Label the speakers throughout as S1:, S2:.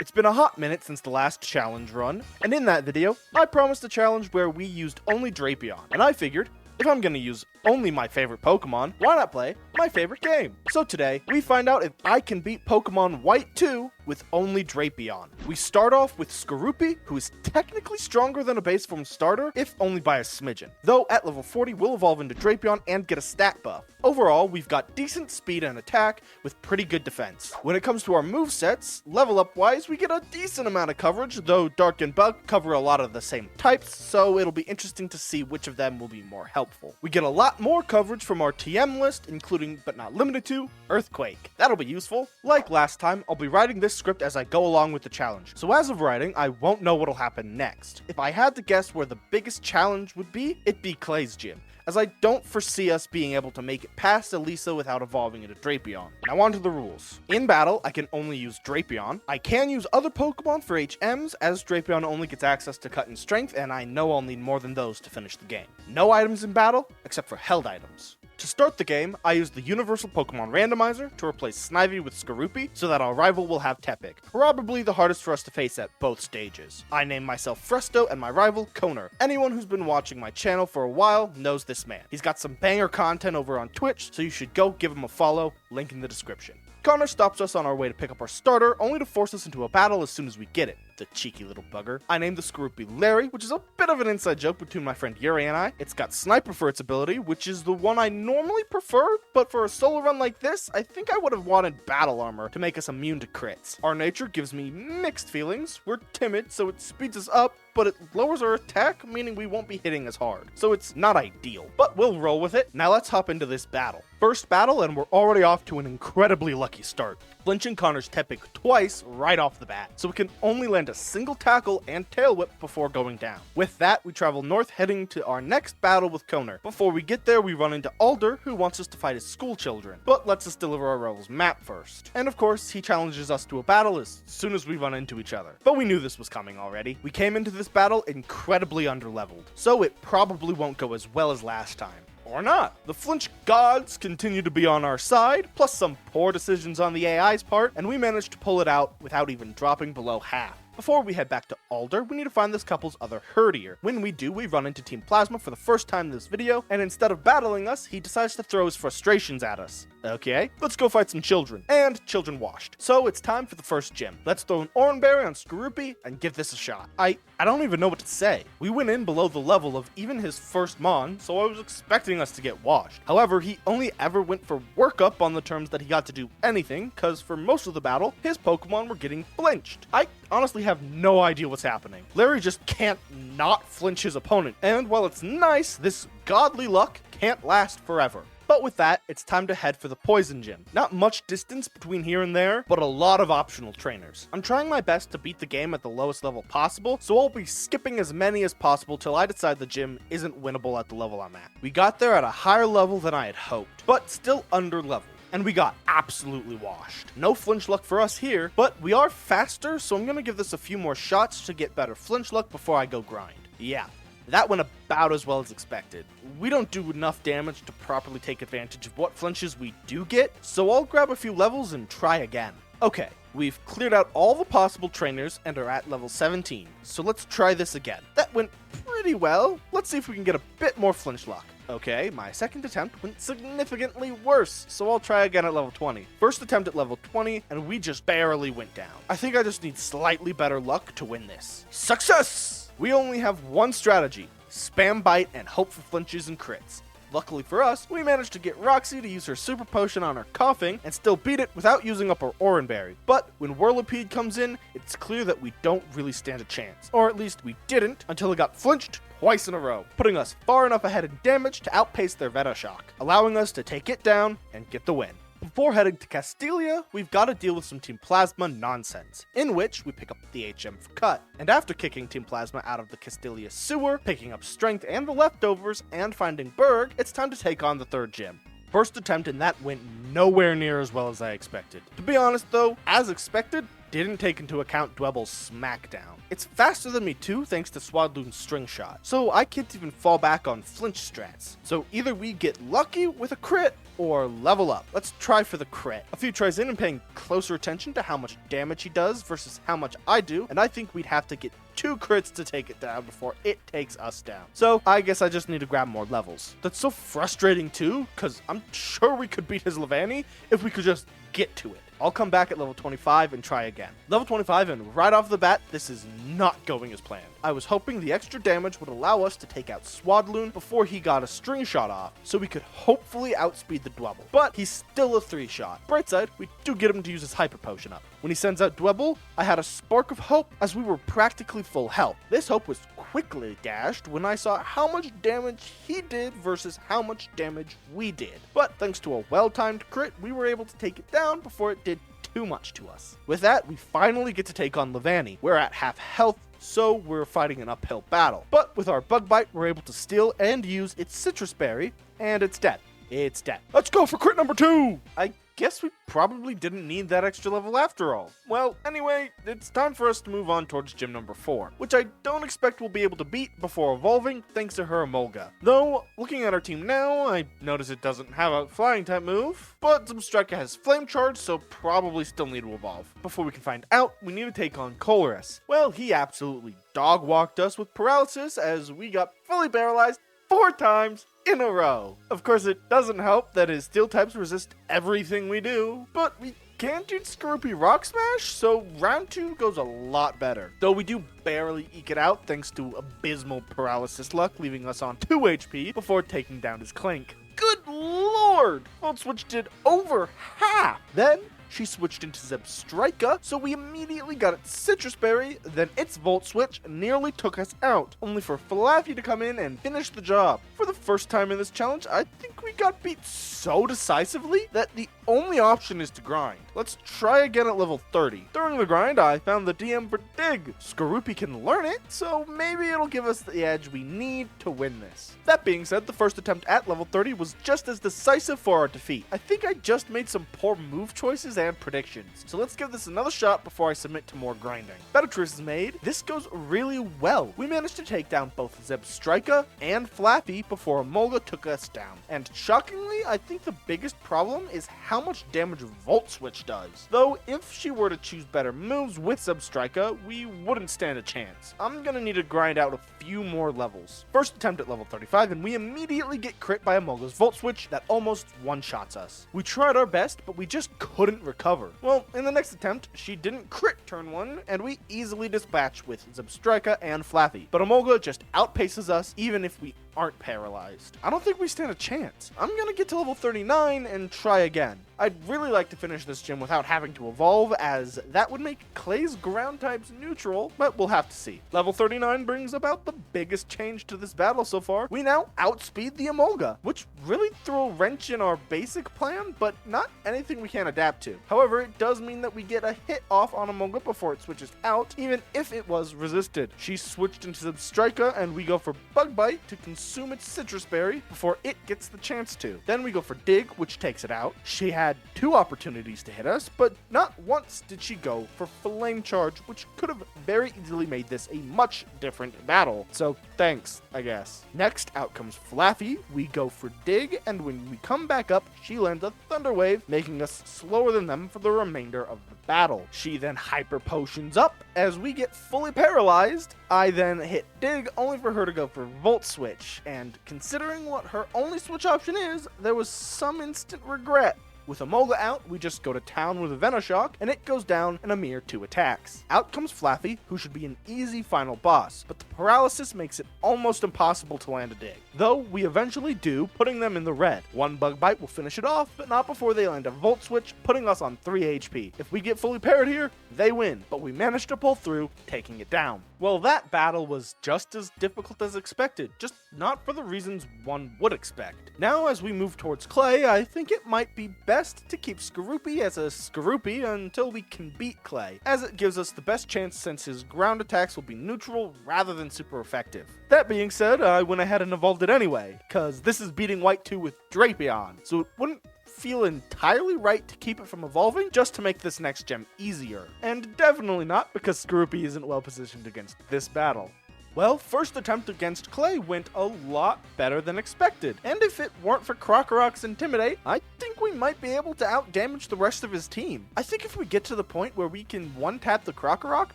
S1: It's been a hot minute since the last challenge run, and in that video, I promised a challenge where we used only Drapion, and I figured, if I'm gonna use only my favorite Pokemon, why not play my favorite game? So today, we find out if I can beat Pokémon White 2 with only Drapion. We start off with Skorupi, who is technically stronger than a base form starter, if only by a smidgen. Though at level 40, we'll evolve into Drapion and get a stat buff. Overall, we've got decent speed and attack with pretty good defense. When it comes to our movesets, level up wise, we get a decent amount of coverage, though Dark and Bug cover a lot of the same types, so it'll be interesting to see which of them will be more helpful. We get a lot more coverage from our TM list, including, but not limited to, Earthquake. That'll be useful. Like last time, I'll be writing this script as I go along with the challenge, so as of writing, I won't know what'll happen next. If I had to guess where the biggest challenge would be, it'd be Clay's gym, as I don't foresee us being able to make it past Elisa without evolving into Drapion. Now on to the rules. In battle, I can only use Drapion. I can use other Pokemon for HMs, as Drapion only gets access to Cut and Strength, and I know I'll need more than those to finish the game. No items in battle, except for held items. To start the game, I use the Universal Pokemon Randomizer to replace Snivy with Skorupi so that our rival will have Tepig, probably the hardest for us to face at both stages. I name myself Fresto and my rival Koner. Anyone who's been watching my channel for a while knows this man. He's got some banger content over on Twitch, so you should go give him a follow, link in the description. Connor stops us on our way to pick up our starter, only to force us into a battle as soon as we get it. The cheeky little bugger. I named the Skorupi Larry, which is a bit of an inside joke between my friend Yuri and I. It's got Sniper for its ability, which is the one I normally prefer, but for a solo run like this, I think I would have wanted Battle Armor to make us immune to crits. Our nature gives me mixed feelings. We're timid, so it speeds us up, but it lowers our attack, meaning we won't be hitting as hard. So it's not ideal, but we'll roll with it. Now let's hop into this battle. First battle, and we're already off to an incredibly lucky start. Flinching Connor's Tepig twice right off the bat, so we can only land a single tackle and tail whip before going down. With that, we travel north heading to our next battle with Koner. Before we get there, we run into Alder, who wants us to fight his school children, but lets us deliver our rival's map first. And of course, he challenges us to a battle as soon as we run into each other. But we knew this was coming already. We came into this battle incredibly underleveled, so it probably won't go as well as last time. Or not. The flinch gods continue to be on our side, plus some poor decisions on the AI's part, and we managed to pull it out without even dropping below half. Before we head back to Alder, we need to find this couple's other herdier. When we do, we run into Team Plasma for the first time in this video, and instead of battling us, he decides to throw his frustrations at us. Okay, let's go fight some children. And children washed. So it's time for the first gym. Let's throw an Oranberry on Skorupi and give this a shot. I don't even know what to say. We went in below the level of even his first Mon, so I was expecting us to get washed. However, he only ever went for workup on the terms that he got to do anything, cause for most of the battle, his Pokemon were getting flinched. I honestly have no idea what's happening. Larry just can't not flinch his opponent, and while it's nice, this godly luck can't last forever. But with that, it's time to head for the Poison Gym. Not much distance between here and there, but a lot of optional trainers. I'm trying my best to beat the game at the lowest level possible, so I'll be skipping as many as possible till I decide the gym isn't winnable at the level I'm at. We got there at a higher level than I had hoped, but still under level. And we got absolutely washed. No flinch luck for us here, but we are faster, so I'm gonna give this a few more shots to get better flinch luck before I go grind. Yeah. That went about as well as expected. We don't do enough damage to properly take advantage of what flinches we do get, so I'll grab a few levels and try again. Okay, we've cleared out all the possible trainers and are at level 17, so let's try this again. That went pretty well. Let's see if we can get a bit more flinch luck. Okay, my second attempt went significantly worse, so I'll try again at level 20. First attempt at level 20, and we just barely went down. I think I just need slightly better luck to win this. Success! We only have one strategy, spam bite and hope for flinches and crits. Luckily for us, we managed to get Roxy to use her super potion on her coughing and still beat it without using up her Oranberry. But when Whirlipede comes in, it's clear that we don't really stand a chance. Or at least we didn't until it got flinched twice in a row, putting us far enough ahead in damage to outpace their Venoshock, allowing us to take it down and get the win. Before heading to Castelia, we've got to deal with some Team Plasma nonsense, in which we pick up the HM for Cut. And after kicking Team Plasma out of the Castelia sewer, picking up Strength and the leftovers, and finding Berg, it's time to take on the third gym. First attempt, and that went nowhere near as well as I expected. To be honest though, as expected, didn't take into account Dwebel's smackdown. It's faster than me too, thanks to Swadloon's string shot, so I can't even fall back on flinch strats. So either we get lucky with a crit, or level up. Let's try for the crit. A few tries in and paying closer attention to how much damage he does versus how much I do, and I think we'd have to get 2 crits to take it down before it takes us down. So I guess I just need to grab more levels. That's so frustrating too, because I'm sure we could beat his Levani if we could just get to it. I'll come back at level 25 and try again. Level 25, and right off the bat, this is not going as planned. I was hoping the extra damage would allow us to take out Swadloon before he got a string shot off, so we could hopefully outspeed the Dwebel. But he's still a 3-shot. Bright side, we do get him to use his hyper potion up. When he sends out Dwebel, I had a spark of hope as we were practically full health. This hope was quickly dashed when I saw how much damage he did versus how much damage we did. But thanks to a well-timed crit, we were able to take it down before it did too much to us. With that, we finally get to take on Levani. We're at half health, so we're fighting an uphill battle. But with our Bug Bite, we're able to steal and use its Citrus Berry, and it's dead. It's dead. Let's go for crit number 2! I guess we probably didn't need that extra level after all. Well, anyway, it's time for us to move on towards gym number 4, which I don't expect we'll be able to beat before evolving thanks to her Emolga. Though, looking at our team now, I notice it doesn't have a flying type move, but Zebstrika has Flame Charge, so probably still need to evolve. Before we can find out, we need to take on Colress. Well, he absolutely dog-walked us with paralysis as we got fully paralyzed 4 times in a row. Of course, it doesn't help that his steel types resist everything we do, but we can't do Skorupi Rock Smash, so round 2 goes a lot better. Though we do barely eke it out thanks to abysmal paralysis luck, leaving us on 2 HP before taking down his Clink. Good lord! Volt Switch did over half! Then she switched into Zebstrika, so we immediately got its Citrus Berry, then its Volt Switch nearly took us out, only for Flaffy to come in and finish the job. For the first time in this challenge, I think we got beat so decisively that the only option is to grind. Let's try again at level 30. During the grind, I found the DM for Dig. Skorupi can learn it, so maybe it'll give us the edge we need to win this. That being said, the first attempt at level 30 was just as decisive for our defeat. I think I just made some poor move choices and predictions, so let's give this another shot before I submit to more grinding. Better choices made. This goes really well. We managed to take down both Zebstrika and Flappy before Emolga took us down. And shockingly, I think the biggest problem is how much damage Volt Switch does. Though, if she were to choose better moves with Zebstrika, we wouldn't stand a chance. I'm gonna need to grind out a few more levels. First attempt at level 35, and we immediately get crit by Emolga's Volt Switch that almost one-shots us. We tried our best, but we just couldn't recover. Well, in the next attempt, she didn't crit turn 1, and we easily dispatch with Zebstrika and Flaffy. But Emolga just outpaces us, even if we aren't paralyzed. I don't think we stand a chance. I'm gonna get to level 39 and try again. I'd really like to finish this gym without having to evolve, as that would make Clay's ground types neutral, but we'll have to see. Level 39 brings about the biggest change to this battle so far. We now outspeed the Emolga, which really threw a wrench in our basic plan, but not anything we can't adapt to. However, it does mean that we get a hit off on Emolga before it switches out, even if it was resisted. She switched into Zebstrika, and we go for Bug Bite to consume its Citrus Berry before it gets the chance to. Then we go for Dig, which takes it out. She had 2 opportunities to hit us, but not once did she go for Flame Charge, which could have very easily made this a much different battle. So thanks, I guess. Next, out comes Flaffy. We go for Dig, and when we come back up, she lands a Thunder Wave, making us slower than them for the remainder of the battle. She then Hyper Potions up as we get fully paralyzed. I then hit Dig, only for her to go for Volt Switch, and considering what her only switch option is, there was some instant regret. With Emolga out, we just go to town with a Venoshock, and it goes down in a mere 2 attacks. Out comes Flaffy, who should be an easy final boss, but the paralysis makes it almost impossible to land a Dig. Though, we eventually do, putting them in the red. 1 Bug Bite will finish it off, but not before they land a Volt Switch, putting us on 3 HP. If we get fully parried here, they win, but we managed to pull through, taking it down. Well, that battle was just as difficult as expected, just not for the reasons one would expect. Now, as we move towards Clay, I think it might be best to keep Skorupi as a Skorupi until we can beat Clay, as it gives us the best chance since his ground attacks will be neutral rather than super effective. That being said, I went ahead and evolved it anyway, cause this is beating White 2 with Drapion, so it wouldn't feel entirely right to keep it from evolving just to make this next gem easier. And definitely not because Skorupi isn't well positioned against this battle. Well, first attempt against Clay went a lot better than expected, and if it weren't for Krokorok's Intimidate, I think we might be able to outdamage the rest of his team. I think if we get to the point where we can one-tap the Krokorok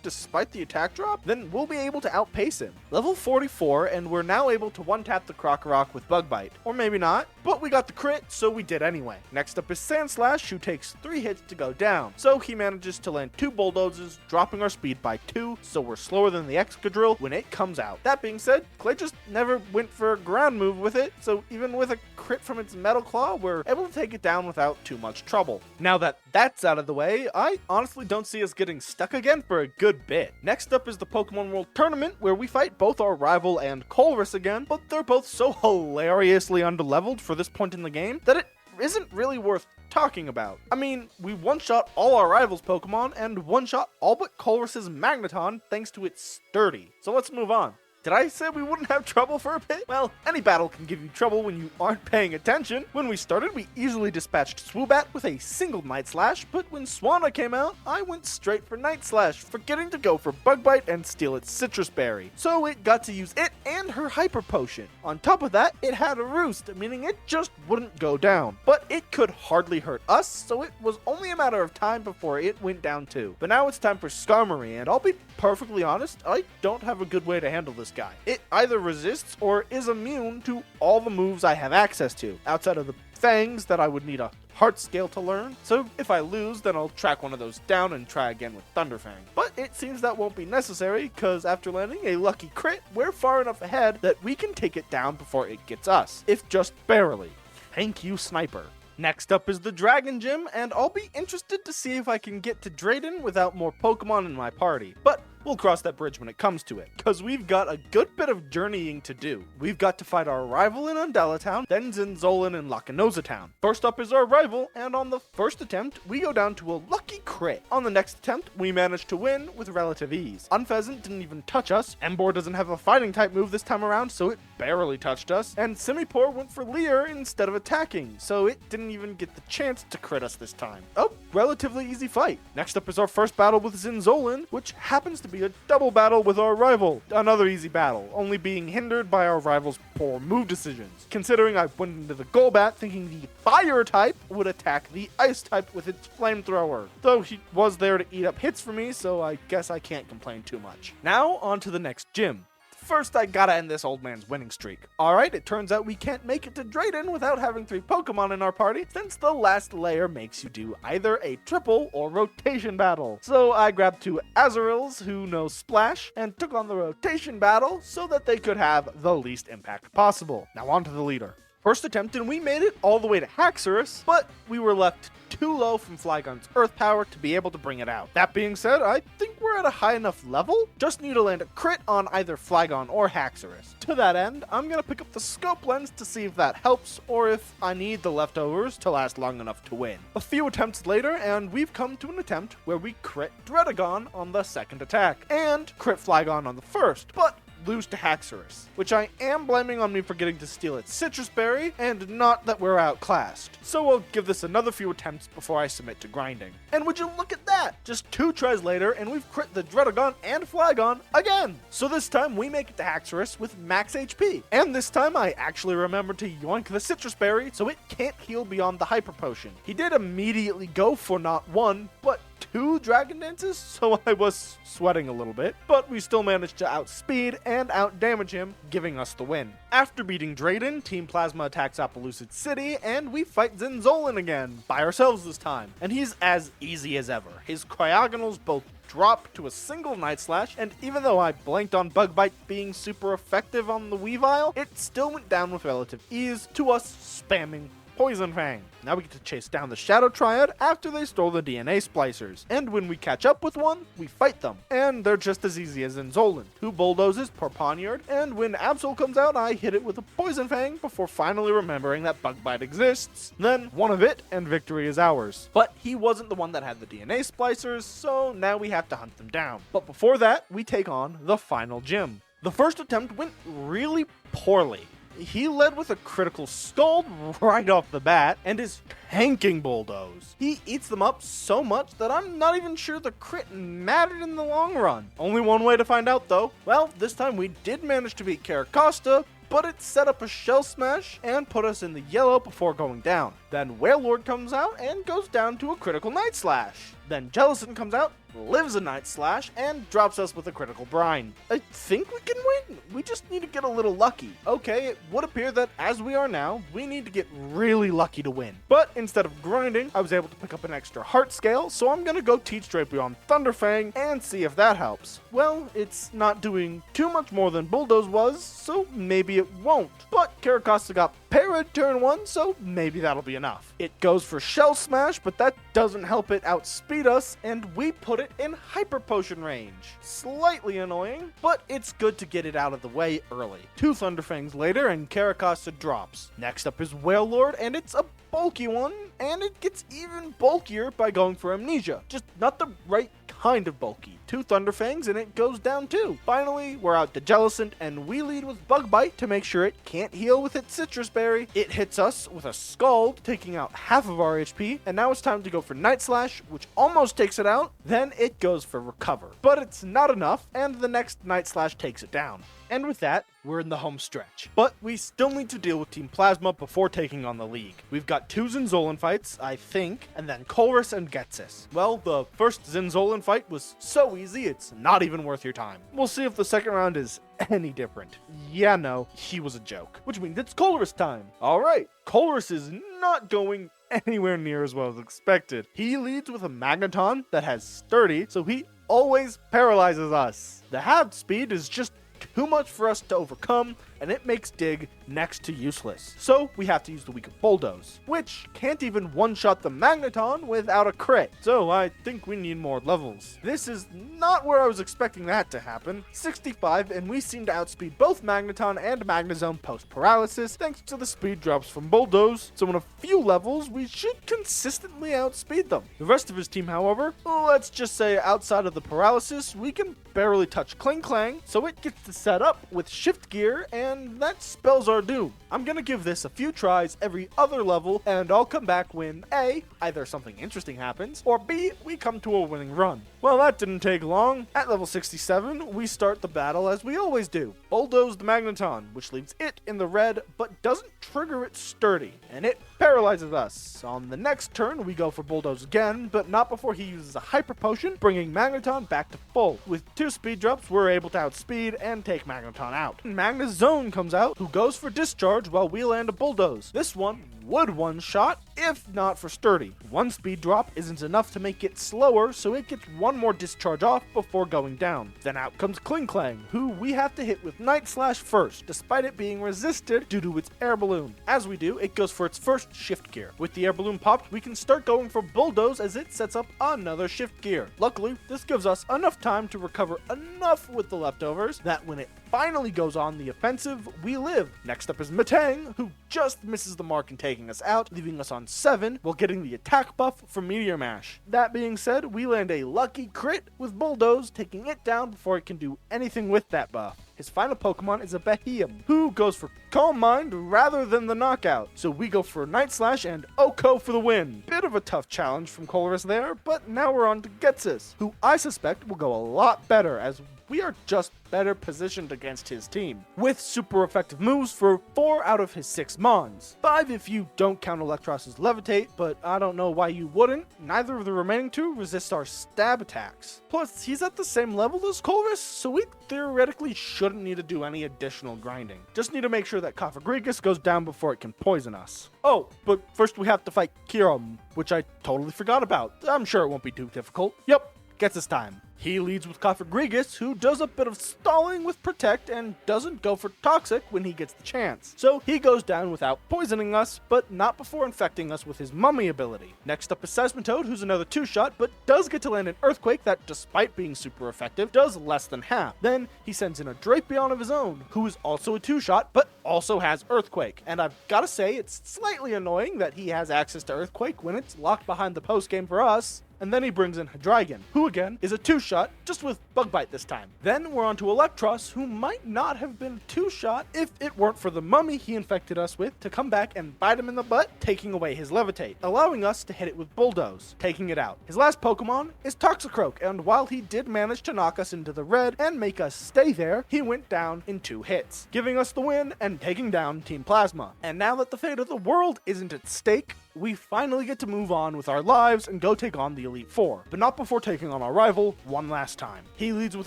S1: despite the attack drop, then we'll be able to outpace him. Level 44, and we're now able to one-tap the Krokorok with Bug Bite. Or maybe not, but we got the crit, so we did anyway. Next up is Sandslash, who takes 3 hits to go down, so he manages to land 2 Bulldozes, dropping our speed by 2, so we're slower than the Excadrill when it comes out. That being said, Clay just never went for a ground move with it, so even with a crit from its Metal Claw, we're able to take it down without too much trouble. Now that that's out of the way, I honestly don't see us getting stuck again for a good bit. Next up is the Pokemon World Tournament, where we fight both our rival and Colress again, but they're both so hilariously underleveled for this point in the game that it isn't really worth talking about. I mean, we one-shot all our rivals' Pokemon and one-shot all but Colress's Magneton thanks to its Sturdy. So let's move on. Did I say we wouldn't have trouble for a bit? Well, any battle can give you trouble when you aren't paying attention. When we started, we easily dispatched Swoobat with a single Night Slash, but when Swanna came out, I went straight for Night Slash, forgetting to go for Bug Bite and steal its Citrus Berry. So it got to use it and her Hyper Potion. On top of that, it had a Roost, meaning it just wouldn't go down. But it could hardly hurt us, so it was only a matter of time before it went down too. But now it's time for Skarmory, and I'll be perfectly honest, I don't have a good way to handle this guy. It either resists or is immune to all the moves I have access to, outside of the Fangs that I would need a Heart Scale to learn. So if I lose, then I'll track one of those down and try again with Thunderfang. But it seems that won't be necessary, because after landing a lucky crit, we're far enough ahead that we can take it down before it gets us, if just barely. Thank you, Sniper. Next up is the Dragon Gym, and I'll be interested to see if I can get to Drayden without more Pokemon in my party. But we'll cross that bridge when it comes to it, because we've got a good bit of journeying to do. We've got to fight our rival in Undella Town, then Zinzolin in Lakanoza Town. First up is our rival, and on the first attempt, we go down to a lucky crit. On the next attempt, we manage to win with relative ease. Unpheasant didn't even touch us, Emboar doesn't have a fighting type move this time around, so it barely touched us, and Simipour went for Leer instead of attacking, so it didn't even get the chance to crit us this time. Oh, relatively easy fight. Next up is our first battle with Zinzolin, which happens to be a double battle with our rival. Another easy battle, only being hindered by our rival's poor move decisions. Considering I went into the Golbat thinking the Fire type would attack the Ice type with its Flamethrower. Though he was there to eat up hits for me, so I guess I can't complain too much. Now, on to the next gym. First, I gotta end this old man's winning streak. Alright, it turns out we can't make it to Drayden without having 3 Pokemon in our party, since the last layer makes you do either a triple or rotation battle. So I grabbed 2 Azurills who know Splash, and took on the rotation battle so that they could have the least impact possible. Now on to the leader. First attempt, and we made it all the way to Haxorus, but we were left too low from Flygon's Earth Power to be able to bring it out. That being said, I think we're at a high enough level. Just need to land a crit on either Flygon or Haxorus. To that end, I'm going to pick up the Scope Lens to see if that helps, or if I need the leftovers to last long enough to win. A few attempts later, and we've come to an attempt where we crit Dredagon on the second attack, and crit Flygon on the first, but lose to Haxorus, which I am blaming on me forgetting to steal its Citrus Berry, and not that we're outclassed. So we'll give this another few attempts before I submit to grinding. And would you look at that? Just 2 tries later, and we've crit the Dredagon and Flygon again! So this time, we make it to Haxorus with max HP. And this time, I actually remembered to yoink the Citrus Berry, so it can't heal beyond the Hyper Potion. He did immediately go for not 1, but 2 Dragon Dances, so I was sweating a little bit, but we still managed to outspeed and outdamage him, giving us the win. After beating Drayden, Team Plasma attacks Appaloosa City, and we fight Zinzolin again, by ourselves this time, and he's as easy as ever. His Cryogonals both drop to a single Night Slash, and even though I blanked on Bug Bite being super effective on the Weavile, it still went down with relative ease to us spamming Poison Fang. Now we get to chase down the Shadow Triad after they stole the DNA splicers, and when we catch up with one, we fight them, and they're just as easy as Zinzolin. 2 Bulldozes per Poniard, and when Absol comes out, I hit it with a Poison Fang before finally remembering that Bug Bite exists. Then one of it, and victory is ours. But he wasn't the one that had the DNA splicers, so now we have to hunt them down. But before that, we take on the final gym. The first attempt went really poorly. he led with a critical Scald right off the bat and is tanking Bulldoze. He eats them up so much that I'm not even sure the crit mattered in the long run. Only one way to find out though. Well, this time we did manage to beat Caracosta, but it set up a Shell Smash and put us in the yellow before going down. Then Wailord comes out and goes down to a critical Night Slash. Then Jellicent comes out, lives a Night Slash, and drops us with a critical Brine. I think we can win. We just need to get a little lucky. Okay, it would appear that as we are now, we need to get really lucky to win. But instead of grinding, I was able to pick up an extra heart scale, so I'm gonna go teach Drapion Thunderfang and see if that helps. Well, it's not doing too much more than Bulldoze was, so maybe it won't. But Caracosta got parried turn 1, so maybe that'll be enough. It goes for Shell Smash, but that doesn't help it outspeed us, and we put it in Hyper Potion range. Slightly annoying, but it's good to get it out of the way early. 2 Thunderfangs later, and Caracosta drops. Next up is Wailord, and it's a bulky one, and it gets even bulkier by going for Amnesia. Just not the right kind of bulky. 2 Thunderfangs and it goes down too. Finally, we're out to Jellicent and we lead with Bug Bite to make sure it can't heal with its Citrus Berry. It hits us with a Scald, taking out half of our HP, and now it's time to go for Night Slash, which almost takes it out. Then it goes for Recover. But it's not enough, and the next Night Slash takes it down. And with that, we're in the home stretch. But we still need to deal with Team Plasma before taking on the league. We've got 2 Zinzolin fights, I think, and then Colress and Getsis. Well, the first Zinzolin fight was so easy, it's not even worth your time. We'll see if the second round is any different. Yeah, no, he was a joke. Which means it's Colress time. Alright, Colress is not going anywhere near as well as expected. He leads with a Magneton that has Sturdy, so he always paralyzes us. The halved speed is just too much for us to overcome, and it makes Dig next to useless. So we have to use the weak of Bulldoze, which can't even one-shot the Magneton without a crit. So I think we need more levels. This is not where I was expecting that to happen. 65, and we seem to outspeed both Magneton and Magnezone post-paralysis thanks to the speed drops from Bulldoze. So in a few levels, we should consistently outspeed them. The rest of his team, however, let's just say outside of the paralysis, we can barely touch Kling Klang, so it gets to set up with Shift Gear, and that spells our doom. I'm gonna give this a few tries every other level, and I'll come back when A, either something interesting happens, or B, we come to a winning run. Well, that didn't take long. At level 67, we start the battle as we always do. Bulldoze the Magneton, which leaves it in the red, but doesn't trigger its Sturdy, and it paralyzes us. On the next turn, we go for Bulldoze again, but not before he uses a Hyper Potion, bringing Magneton back to full. With 2 speed drops, we're able to outspeed and take Magneton out. Magnezone comes out, who goes for Discharge while we land a Bulldoze. This one would one-shot if not for Sturdy. 1 speed drop isn't enough to make it slower, so it gets 1 more discharge off before going down. Then out comes Kling Klang, who we have to hit with Night Slash first, despite it being resisted due to its air balloon. As we do, it goes for its first Shift Gear. With the air balloon popped, we can start going for Bulldoze as it sets up another Shift Gear. Luckily, this gives us enough time to recover enough with the leftovers that when it finally goes on the offensive, we live. Next up is Metang, who just misses the mark in taking us out, leaving us on 7 while getting the attack buff from Meteor Mash. That being said, we land a lucky crit with Bulldoze, taking it down before it can do anything with that buff. His final Pokemon is a Beheeyem, who goes for Calm Mind rather than the knockout. So we go for Night Slash and Oko for the win. Bit of a tough challenge from Colress there, but now we're on to Getsis, who I suspect will go a lot better as we are just better positioned against his team, with super effective moves for 4 out of his 6 Mons. 5 if you don't count Electros's Levitate, but I don't know why you wouldn't. Neither of the remaining 2 resist our stab attacks. Plus, he's at the same level as Colress, so we theoretically shouldn't need to do any additional grinding. Just need to make sure that Cofagrigus goes down before it can poison us. Oh, but first we have to fight Kiram, which I totally forgot about. I'm sure it won't be too difficult. Yep, gets his time. He leads with Cofagrigus, who does a bit of stalling with Protect and doesn't go for Toxic when he gets the chance. So he goes down without poisoning us, but not before infecting us with his Mummy ability. Next up is Seismitoad, who's another 2-shot, but does get to land an Earthquake that, despite being super effective, does less than half. Then he sends in a Drapion of his own, who is also a 2-shot, but also has Earthquake. And I've gotta say, it's slightly annoying that he has access to Earthquake when it's locked behind the post game for us. And then he brings in Hydreigon, who again is a 2-shot, two-shot, just with Bug Bite this time. Then we're on to Electros, who might not have been two-shot if it weren't for the mummy he infected us with to come back and bite him in the butt, taking away his Levitate, allowing us to hit it with Bulldoze, taking it out. His last Pokemon is Toxicroak, and while he did manage to knock us into the red and make us stay there, he went down in 2 hits, giving us the win and taking down Team Plasma. And now that the fate of the world isn't at stake, we finally get to move on with our lives and go take on the Elite Four, but not before taking on our rival one last time. He leads with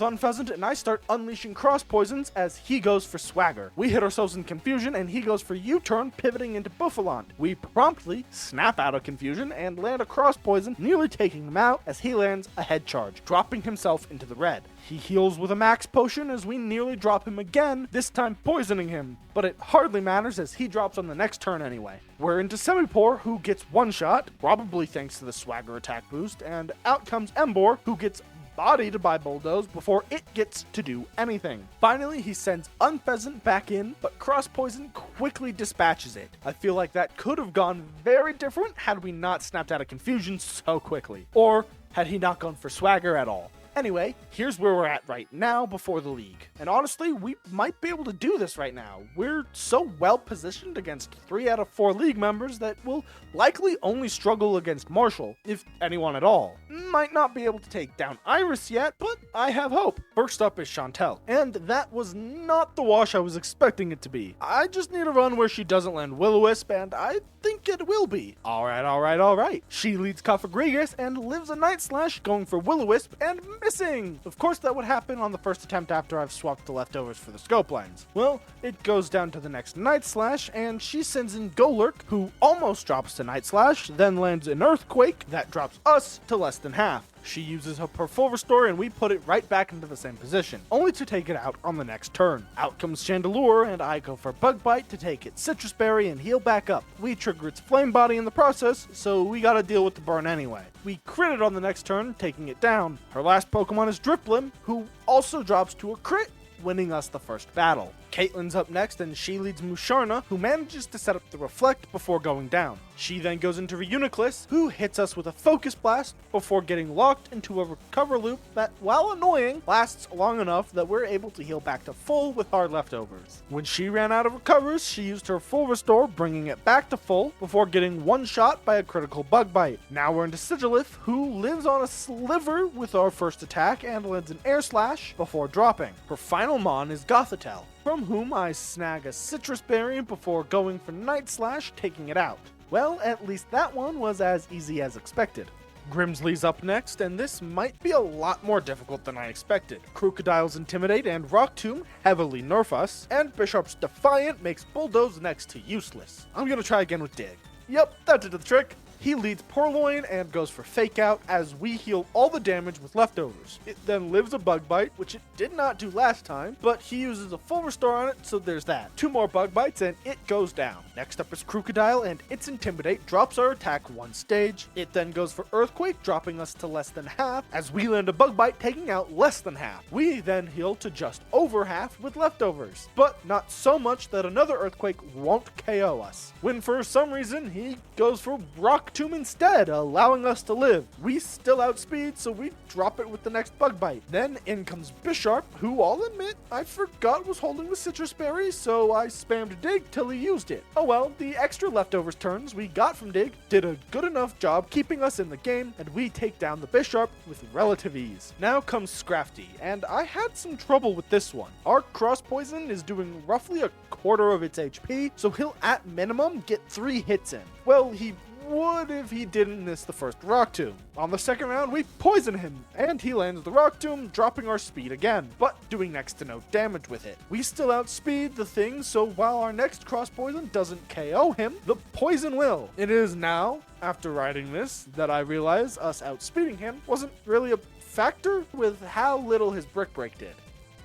S1: Unpheasant and I start unleashing cross poisons as he goes for Swagger. We hit ourselves in confusion and he goes for U-turn, pivoting into Buffalon. We promptly snap out of confusion and land a cross poison, nearly taking him out as he lands a head charge, dropping himself into the red. He heals with a max potion as we nearly drop him again, this time poisoning him, but it hardly matters as he drops on the next turn anyway. We're into Semipour, who gets one shot, probably thanks to the Swagger attack boost, and out comes Emboar, who gets bodied by Bulldoze before it gets to do anything. Finally, he sends Unpheasant back in, but Cross Poison quickly dispatches it. I feel like that could have gone very different had we not snapped out of confusion so quickly, or had he not gone for Swagger at all. Anyway, here's where we're at right now before the league. And honestly, we might be able to do this right now. We're so well positioned against 3 out of 4 league members that we'll likely only struggle against Marshall, if anyone at all. Might not be able to take down Iris yet, but I have hope. First up is Chantel, and that was not the wash I was expecting it to be. I just need a run where she doesn't land Will-O-Wisp, and I think it will be. Alright. She leads Cofagrigus and lives a Night Slash, going for Will-O-Wisp and missing. Of course that would happen on the first attempt after I've swapped the leftovers for the scope lines. Well, it goes down to the next Night Slash, and she sends in Golurk, who almost drops to Night Slash, then lands an Earthquake that drops us to less than half. She uses her full restore and we put it right back into the same position, only to take it out on the next turn. Out comes Chandelure and I go for Bug Bite to take its Citrus Berry and heal back up. We trigger its Flame Body in the process, so we gotta deal with the burn anyway. We crit it on the next turn, taking it down. Her last Pokemon is Driplim, who also drops to a crit, winning us the first battle. Caitlin's up next and she leads Musharna, who manages to set up the Reflect before going down. She then goes into Reuniclus, who hits us with a Focus Blast before getting locked into a recover loop that, while annoying, lasts long enough that we're able to heal back to full with our leftovers. When she ran out of recovers, she used her full restore, bringing it back to full before getting one shot by a critical Bug Bite. Now we're into Sigilif, who lives on a sliver with our first attack and lands an Air Slash before dropping. Her final Mon is Gothitelle, from whom I snag a Citrus Berry before going for Night Slash, taking it out. Well, at least that one was as easy as expected. Grimsley's up next, and this might be a lot more difficult than I expected. Crocodile's Intimidate and Rock Tomb heavily nerf us, and Bishop's Defiant makes Bulldoze next to useless. I'm gonna try again with Dig. Yep, that did the trick. He leads Purloin and goes for Fake Out as we heal all the damage with leftovers. It then lives a Bug Bite, which it did not do last time, but he uses a full restore on it, so there's that. 2 more Bug Bites and it goes down. Next up is Crocodile and its Intimidate drops our attack 1 stage. It then goes for Earthquake, dropping us to less than half as we land a Bug Bite, taking out less than half. We then heal to just over half with leftovers, but not so much that another Earthquake won't KO us. When for some reason he goes for Rock Tomb instead, allowing us to live. We still outspeed, so we drop it with the next Bug Bite. Then in comes Bisharp, who I'll admit I forgot was holding the Citrus Berry, so I spammed Dig till he used it. Oh well, the extra leftovers turns we got from Dig did a good enough job keeping us in the game, and we take down the Bisharp with relative ease. Now comes Scrafty, and I had some trouble with this one. Our Cross Poison is doing roughly a quarter of its HP, so he'll at minimum get 3 hits in. Well, he would if he didn't miss the first Rock Tomb. On the second round, we poison him, and he lands the Rock Tomb, dropping our speed again, but doing next to no damage with it. We still outspeed the thing, so while our next Cross Poison doesn't KO him, the poison will. It is now, after writing this, that I realize us outspeeding him wasn't really a factor with how little his Brick Break did.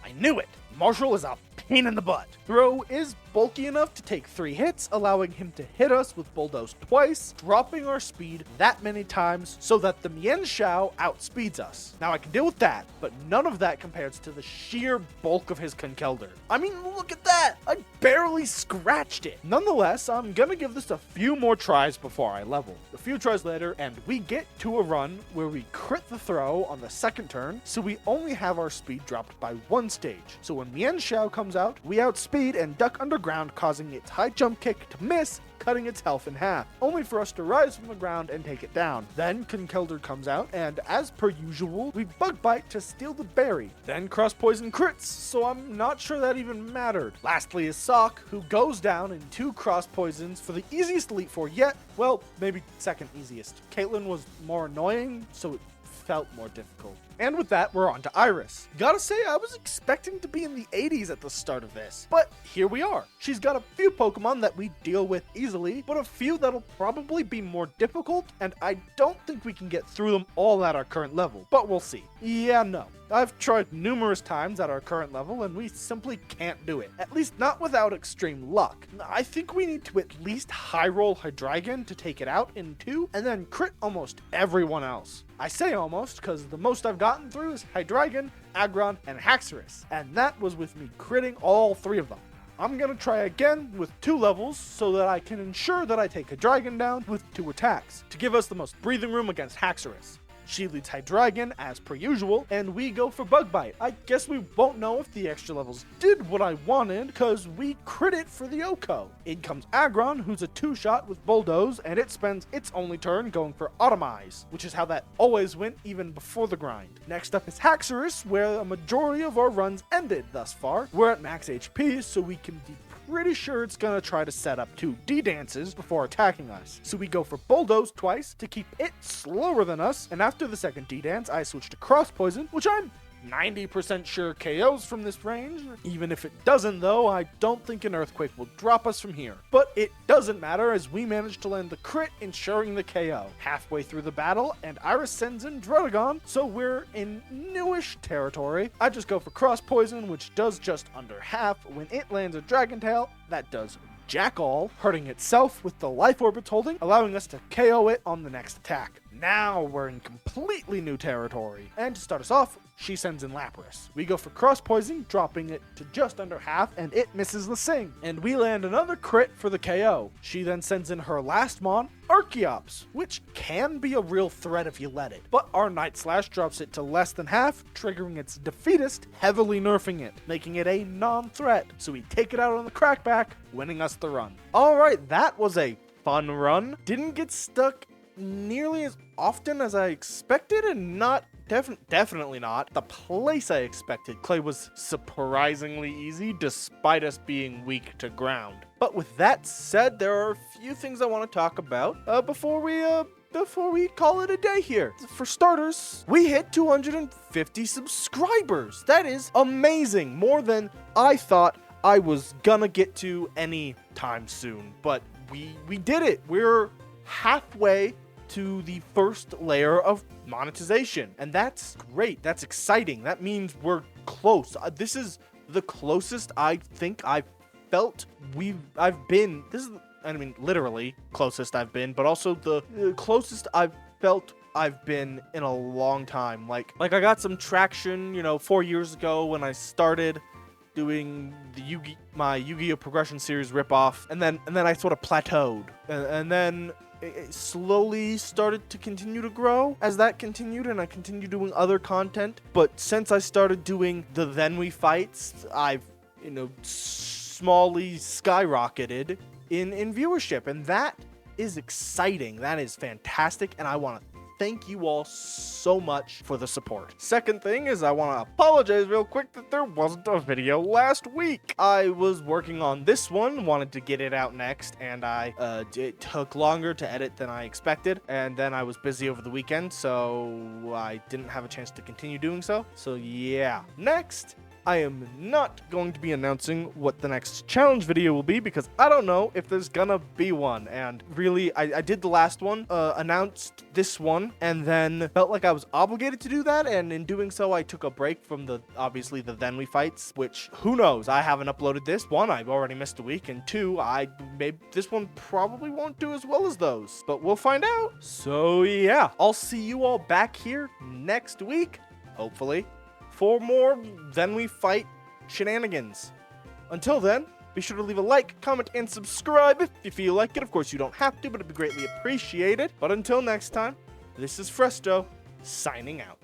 S1: I knew it! Marshall is a pain in the butt. Throw is bulky enough to take 3 hits, allowing him to hit us with Bulldoze twice, dropping our speed that many times so that the Mienshao outspeeds us. Now I can deal with that, but none of that compares to the sheer bulk of his Conkeldurr. I mean, look at that! I barely scratched it. Nonetheless, I'm gonna give this a few more tries before I level. A few tries later, and we get to a run where we crit the throw on the second turn, so we only have our speed dropped by 1 stage. So when Mienshao comes out, we outspeed and duck underground, causing its high jump kick to miss, cutting its health in half, only for us to rise from the ground and take it down. Then Conkeldurr comes out, and as per usual, we Bug Bite to steal the berry. Then Cross Poison crits, so I'm not sure that even mattered. Lastly is Sock, who goes down in 2 Cross Poisons for the easiest Elite Four yet. Well, maybe second easiest. Caitlyn was more annoying, so it felt more difficult. And with that, we're on to Iris. Gotta say, I was expecting to be in the 80s at the start of this, but here we are. She's got a few Pokemon that we deal with easily, but a few that'll probably be more difficult, and I don't think we can get through them all at our current level, but we'll see. Yeah, no. I've tried numerous times at our current level, and we simply can't do it. At least not without extreme luck. I think we need to at least high roll Hydreigon to take it out in 2, and then crit almost everyone else. I say almost, because the most I've gotten through is Hydreigon, Aggron, and Haxorus, and that was with me critting all 3 of them. I'm gonna try again with 2 levels so that I can ensure that I take Hydreigon down with 2 attacks, to give us the most breathing room against Haxorus. She leads Hydreigon as per usual, and we go for Bug Bite. I guess we won't know if the extra levels did what I wanted, because we crit it for the Oko. In comes Aggron, who's a 2-shot with Bulldoze, and it spends its only turn going for Automize, which is how that always went even before the grind. Next up is Haxorus, where a majority of our runs ended thus far. We're at max HP, so we can be pretty sure it's gonna try to set up 2 D-dances before attacking us. So we go for Bulldoze twice to keep it slower than us, and after the second D-dance, I switch to Cross Poison, which I'm 90% sure KOs from this range. Even if it doesn't though, I don't think an Earthquake will drop us from here. But it doesn't matter as we manage to land the crit, ensuring the KO. Halfway through the battle, and Iris sends in Druddigon, so we're in newish territory. I just go for Cross Poison, which does just under half. When it lands a Dragon Tail, that does jack all, hurting itself with the life orb it's holding, allowing us to KO it on the next attack. Now we're in completely new territory. And to start us off, she sends in Lapras. We go for Cross Poison, dropping it to just under half, and it misses the Sing. And we land another crit for the KO. She then sends in her last Mon, Archeops, which can be a real threat if you let it. But our Night Slash drops it to less than half, triggering its defeatist, heavily nerfing it, making it a non-threat. So we take it out on the Crackback, winning us the run. Alright, that was a fun run. Didn't get stuck nearly as often as I expected, and not definitely not the place I expected. Clay was surprisingly easy despite us being weak to ground. But with that said, there are a few things I want to talk about before we call it a day here. For starters, we hit 250 subscribers. That is amazing, more than I thought I was gonna get to any time soon. But we did it. We're halfway to the first layer of monetization, and that's great. That's exciting. That means we're close. This is the closest I think I've felt I've been. This is, I mean, literally closest I've been, but also the closest I've felt I've been in a long time. Like I got some traction, 4 years ago when I started doing the my Yu-Gi-Oh! Progression series ripoff, and then I sort of plateaued, and then it slowly started to continue to grow as that continued, and I continued doing other content. But since I started doing the Then We Fights, I've smallly skyrocketed in viewership, and that is exciting. That is fantastic, and I want to thank you all so much for the support. Second thing is I want to apologize real quick that there wasn't a video last week. I was working on this one, wanted to get it out next, and it took longer to edit than I expected, and then I was busy over the weekend, so I didn't have a chance to continue doing so. So yeah. Next, I am not going to be announcing what the next challenge video will be because I don't know if there's gonna be one. And really, I did the last one, announced this one, and then felt like I was obligated to do that. And in doing so, I took a break from obviously the Then We Fights, which who knows? I haven't uploaded this. One, I've already missed a week, and two, this one probably won't do as well as those, but we'll find out. So yeah, I'll see you all back here next week, hopefully, for more Then We Fight shenanigans. Until then, be sure to leave a like, comment, and subscribe if you feel like it. Of course, you don't have to, but it'd be greatly appreciated. But until next time, this is Fresto, signing out.